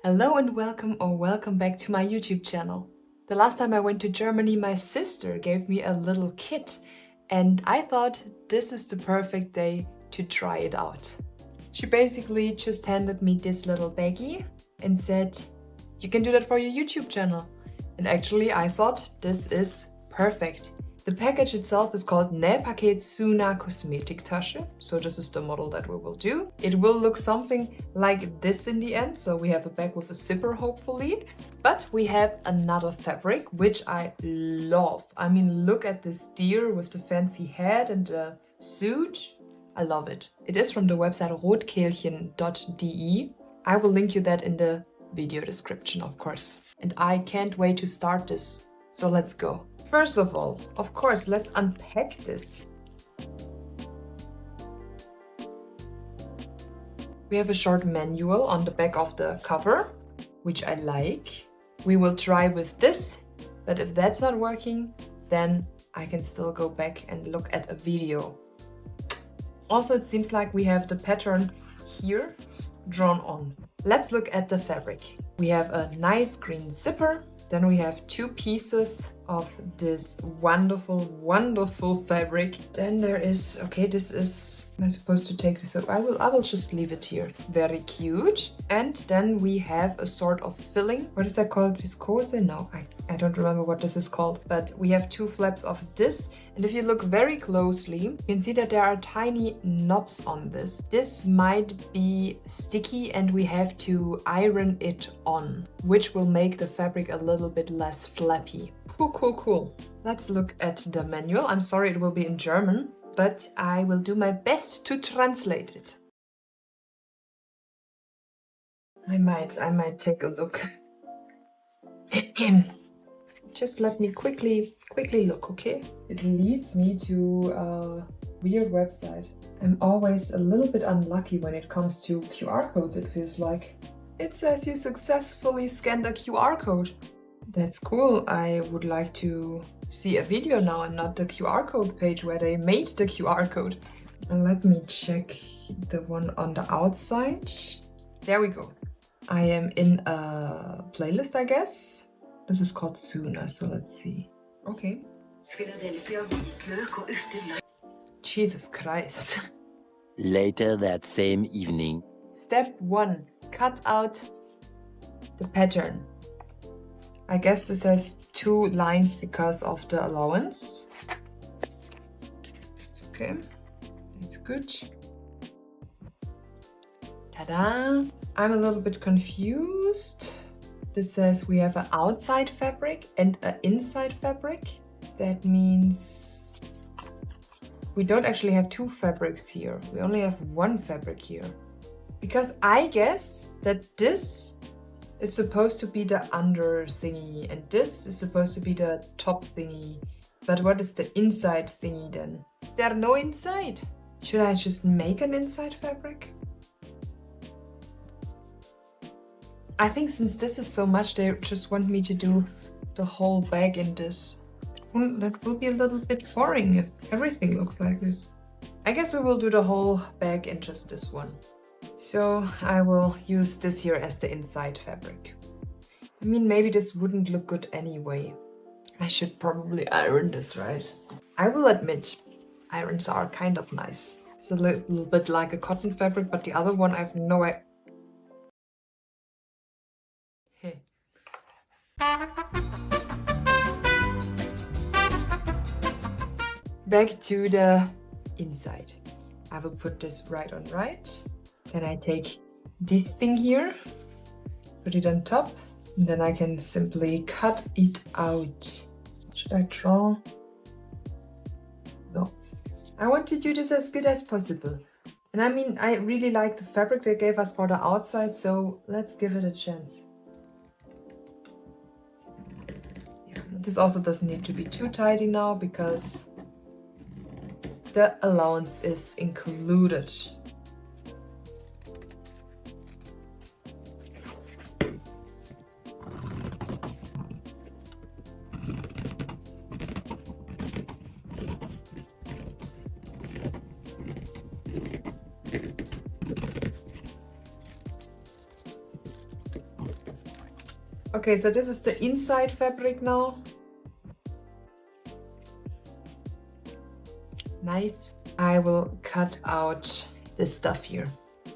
Hello and welcome or welcome back to my YouTube channel. The last time I went to Germany, my sister gave me a little kit and I thought this is the perfect day to try it out. She basically just handed me this little baggie and said, you can do that for your YouTube channel. And actually I thought this is perfect. The package itself is called Nähpaket Suna Kosmetiktasche. So this is the model that we will do. It will look something like this in the end. So we have a bag with a zipper, hopefully. But we have another fabric, which I love. I mean, look at this deer with the fancy head and the suit. I love it. It is from the website rotkehlchen.de. I will link you that in the video description, of course. And I can't wait to start this. So let's go. First of all, of course, let's unpack this. We have a short manual on the back of the cover, which I like. We will try with this, but if that's not working, then I can still go back and look at a video. Also, it seems like we have the pattern here drawn on. Let's look at the fabric. We have a nice green zipper. Then we have two pieces of this wonderful, wonderful fabric. Then there is, okay, this is, am I supposed to take this up? I will just leave it here. Very cute. And then we have a sort of filling. What is that called? Viscose? No, I don't remember what this is called. But we have two flaps of this. And if you look very closely, you can see that there are tiny knobs on this. This might be sticky and we have to iron it on, which will make the fabric a little bit less flappy. Cool. Let's look at the manual. I'm sorry it will be in German, but I will do my best to translate it. I might take a look. Just let me quickly look, okay? It leads me to a weird website. I'm always a little bit unlucky when it comes to QR codes, it feels like. It says you successfully scanned a QR code. That's cool. I would like to see a video now and not the QR code page where they made the QR code. And let me check the one on the outside. There we go. I am in a playlist, I guess. This is called Suna, so let's see. Okay. Jesus Christ. Later that same evening. Step 1. Cut out the pattern. I guess this has 2 lines because of the allowance. It's okay. It's good. Ta-da! I'm a little bit confused. This says we have an outside fabric and an inside fabric. That means we don't actually have 2 fabrics here. We only have 1 fabric here. Because I guess that this is supposed to be the under thingy and this is supposed to be the top thingy. But what is the inside thingy then? Is there no inside? Should I just make an inside fabric? I think since this is so much, they just want me to do the whole bag in this. That will be a little bit boring if everything looks like this. I guess we will do the whole bag in just this one. So I will use this here as the inside fabric. I mean, maybe this wouldn't look good anyway. I should probably iron this, right? I will admit, irons are kind of nice. It's a little bit like a cotton fabric, but the other one I have no idea. Hey. Back to the inside. I will put this right on right. Then I take this thing here, put it on top, and then I can simply cut it out. Should I draw? No. I want to do this as good as possible. And I mean, I really like the fabric they gave us for the outside, so let's give it a chance. This also doesn't need to be too tidy now because the allowance is included. Okay, so this is the inside fabric now. Nice. I will cut out this stuff here.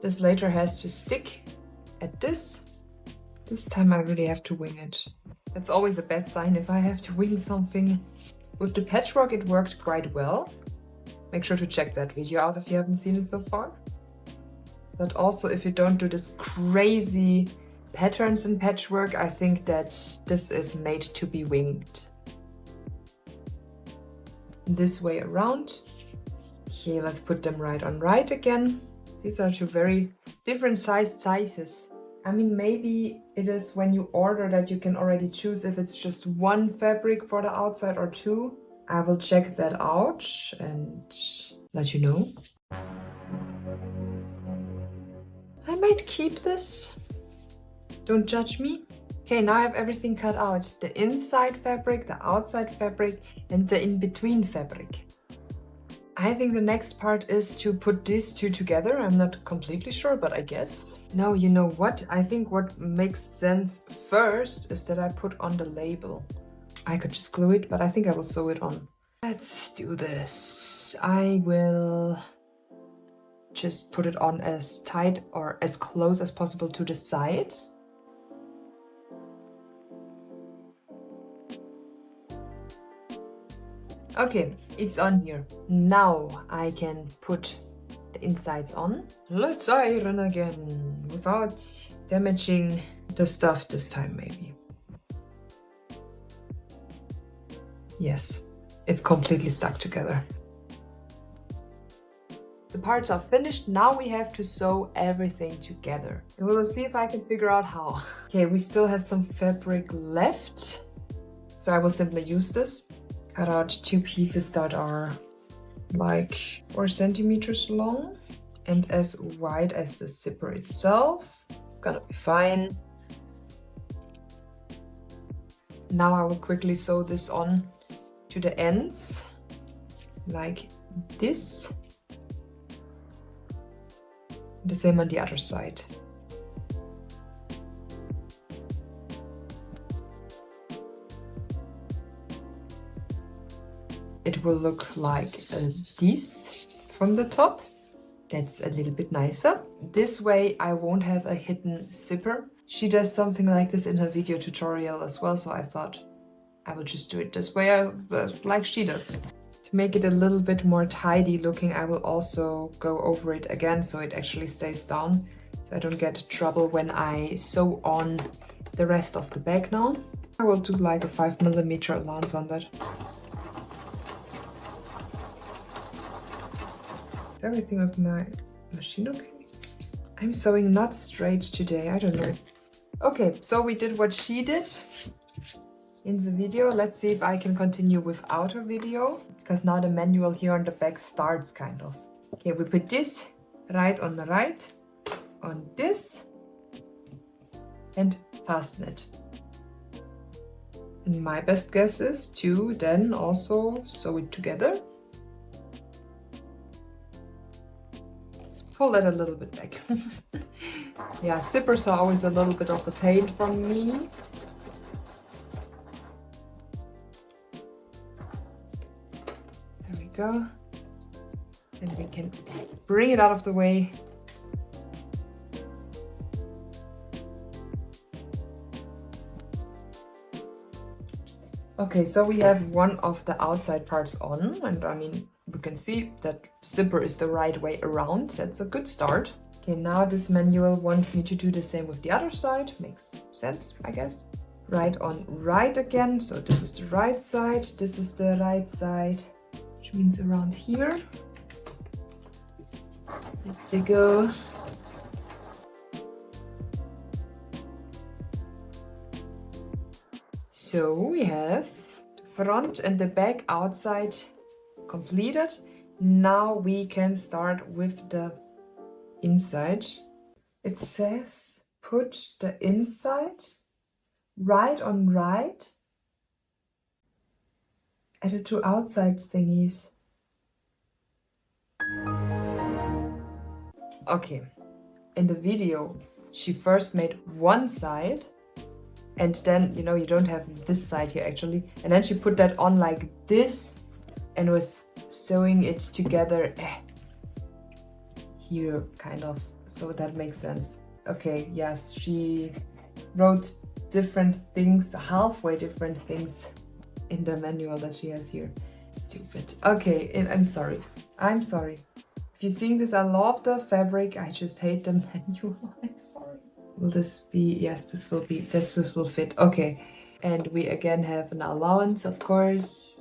This later has to stick at this. This time I really have to wing it. That's always a bad sign if I have to wing something. With the patchwork it worked quite well. Make sure to check that video out if you haven't seen it so far. But also if you don't do this crazy patterns in patchwork, I think that this is made to be winged. This way around. Okay, let's put them right on right again. These are two very different sizes. I mean, maybe it is when you order that you can already choose if it's just one fabric for the outside or two. I will check that out and let you know. I might keep this. Don't judge me. Okay, now I have everything cut out. The inside fabric, the outside fabric, and the in-between fabric. I think the next part is to put these two together. I'm not completely sure, but I guess. No, you know what? I think what makes sense first is that I put on the label. I could just glue it, but I think I will sew it on. Let's do this. I will just put it on as tight or as close as possible to the side. Okay, it's on here. Now I can put the insides on. Let's iron again without damaging the stuff this time maybe. Yes, it's completely stuck together. The parts are finished. Now we have to sew everything together. And we'll see if I can figure out how. Okay, we still have some fabric left. So I will simply use this. Cut out two pieces that are like 4 centimeters long and as wide as the zipper itself. It's gonna be fine. Now I will quickly sew this on to the ends like this. The same on the other side. It will look like this from the top. That's a little bit nicer. This way I won't have a hidden zipper. She does something like this in her video tutorial as well, so I thought I will just do it this way like she does. To make it a little bit more tidy looking, I will also go over it again so it actually stays down, so I don't get trouble when I sew on the rest of the bag now. I will do like a 5mm allowance on that. Is everything with my machine okay? I'm sewing not straight today, I don't know. Okay, so we did what she did in the video. Let's see if I can continue without her video, because now the manual here on the back starts kind of. Okay, we put this right on the right, on this, and fasten it. And my best guess is to then also sew it together. Let's pull that a little bit back. Yeah, zippers are always a little bit of a pain for me. There we go. And we can bring it out of the way. Okay, so we have one of the outside parts on, and I mean, we can see that zipper is the right way around. That's a good start. Okay, now this manual wants me to do the same with the other side. Makes sense, I guess. Right on right again. So this is the right side, this is the right side, which means around here. Let's go. So we have the front and the back outside completed. Now we can start with the inside. It says put the inside right on right at the two outside thingies. Okay, in the video she first made one side And then, you know, you don't have this side here actually. And then she put that on like this and was sewing it together here, kind of. So that makes sense. Okay, yes, she wrote different things, halfway different things in the manual that she has here. Stupid. Okay, I'm sorry. I'm sorry. If you're seeing this, I love the fabric. I just hate the manual. I'm sorry. Will this be? Yes, this will be. This will fit. Okay. And we again have an allowance, of course.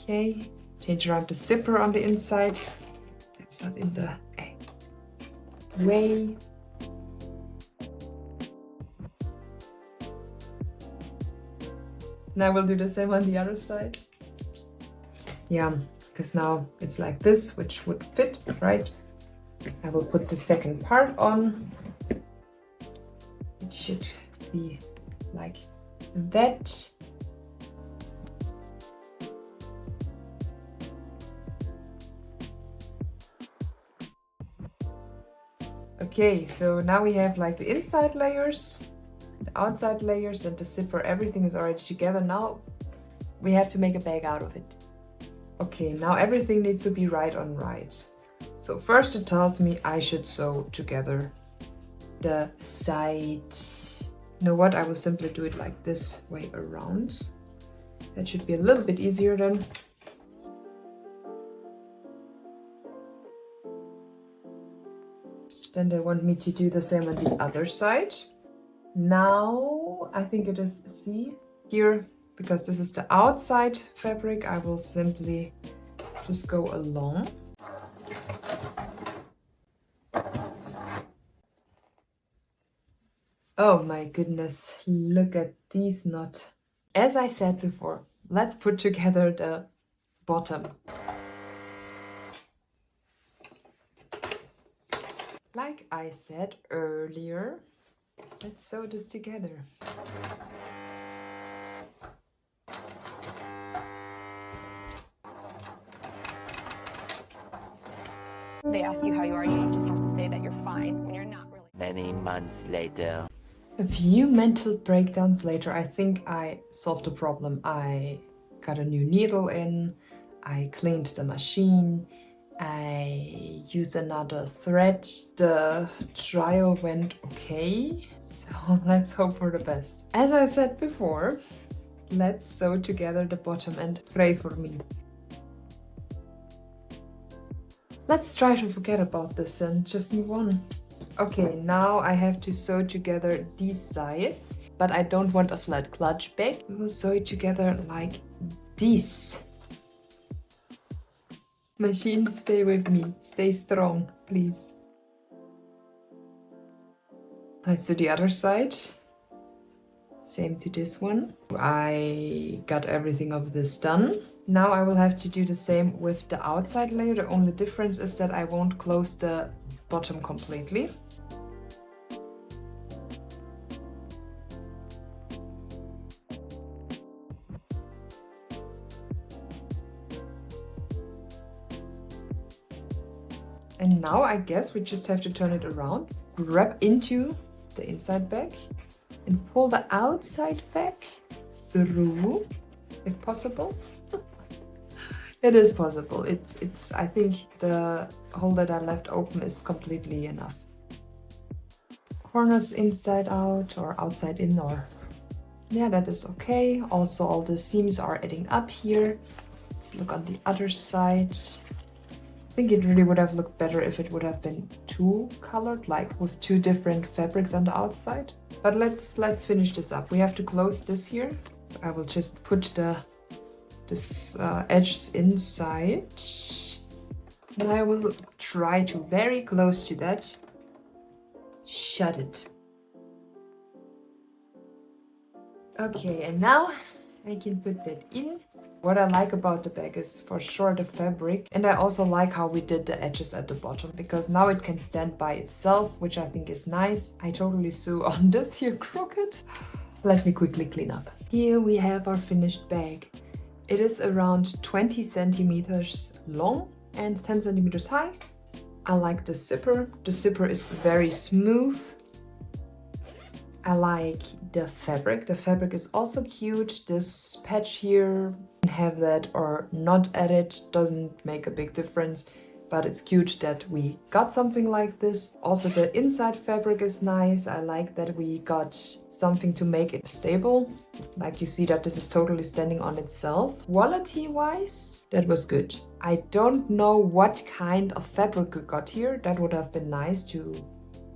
Okay. Change around the zipper on the inside. That's not in the way. Now we'll do the same on the other side. Yeah, because now it's like this, which would fit, right? I will put the second part on. It should be like that. Okay, so now we have like the inside layers, the outside layers, and the zipper. Everything is already together. Now we have to make a bag out of it. Okay, now everything needs to be right on right. So first it tells me I should sew together the side. You know what? I will simply do it like this way around. That should be a little bit easier then. Then they want me to do the same on the other side. Now I think it is C here, because this is the outside fabric. I will simply just go along. Oh my goodness, look at these knots. As I said before, let's put together the bottom. Like I said earlier, let's sew this together. They ask you how you are, you just have to say that you're fine when you're not really. Many months later. A few mental breakdowns later, I think I solved the problem. I got a new needle in, I cleaned the machine, I used another thread. The trial went okay, so let's hope for the best. As I said before, let's sew together the bottom and pray for me. Let's try to forget about this and just move on. Okay, now I have to sew together these sides, but I don't want a flat clutch bag. We will sew it together like this. Machine, stay with me. Stay strong, please. Let's do the other side. Same to this one. I got everything of this done. Now I will have to do the same with the outside layer. The only difference is that I won't close the bottom completely. And now I guess we just have to turn it around, grab into the inside back and pull the outside back through, if possible. It is possible. It's I think the hole that I left open is completely enough. Corners inside out or outside in, or yeah, that is okay. Also all the seams are adding up here. Let's look on the other side. I think it really would have looked better if it would have been two colored, like with two different fabrics on the outside. But let's finish this up. We have to close this here. So I will just put this edges inside. And I will try to, very close to that, shut it. Okay, and now I can put that in. What I like about the bag is for sure the fabric, and I also like how we did the edges at the bottom, because now it can stand by itself, which I think is nice. I totally sew on this here crooked. Let me quickly clean up. Here we have our finished bag. It is around 20 centimeters long and 10 centimeters high. I like the zipper. The zipper is very smooth. I like the fabric. The fabric is also cute. This patch here, have that or not added, doesn't make a big difference, but it's cute that we got something like this. Also the inside fabric is nice. I like that we got something to make it stable. Like you see that this is totally standing on itself. Quality wise, that was good. I don't know what kind of fabric we got here. That would have been nice to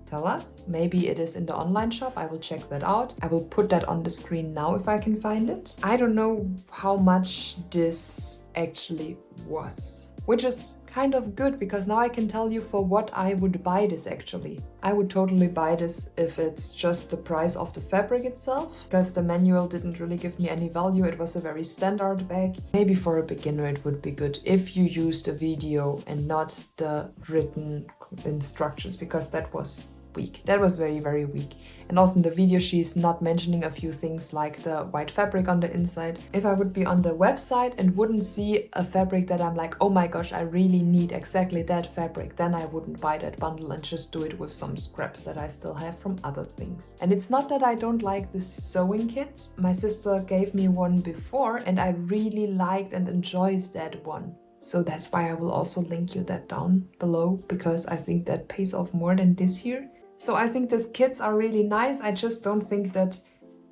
tell us. Maybe it is in the online shop. I will check that out. I will put that on the screen now if I can find it. I don't know how much this actually was, which is kind of good because now I can tell you for what I would buy this actually. I would totally buy this if it's just the price of the fabric itself, because the manual didn't really give me any value. It was a very standard bag. Maybe for a beginner it would be good if you use the video and not the written instructions, because that was weak. That was very, very weak. And also in the video she's not mentioning a few things like the white fabric on the inside. If I would be on the website and wouldn't see a fabric that I'm like, oh my gosh, I really need exactly that fabric, then I wouldn't buy that bundle and just do it with some scraps that I still have from other things. And it's not that I don't like these sewing kits. My sister gave me one before and I really liked and enjoyed that one. So that's why I will also link you that down below, because I think that pays off more than this here. So I think these kits are really nice. I just don't think that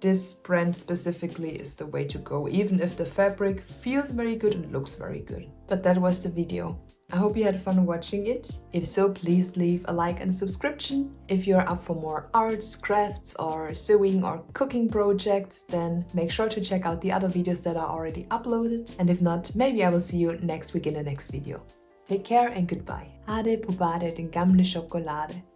this brand specifically is the way to go, even if the fabric feels very good and looks very good. But that was the video. I hope you had fun watching it. If so, please leave a like and a subscription. If you're up for more arts, crafts or sewing or cooking projects, then make sure to check out the other videos that are already uploaded. And if not, maybe I will see you next week in the next video. Take care and goodbye. Ha det på badet, den gamle chokolade.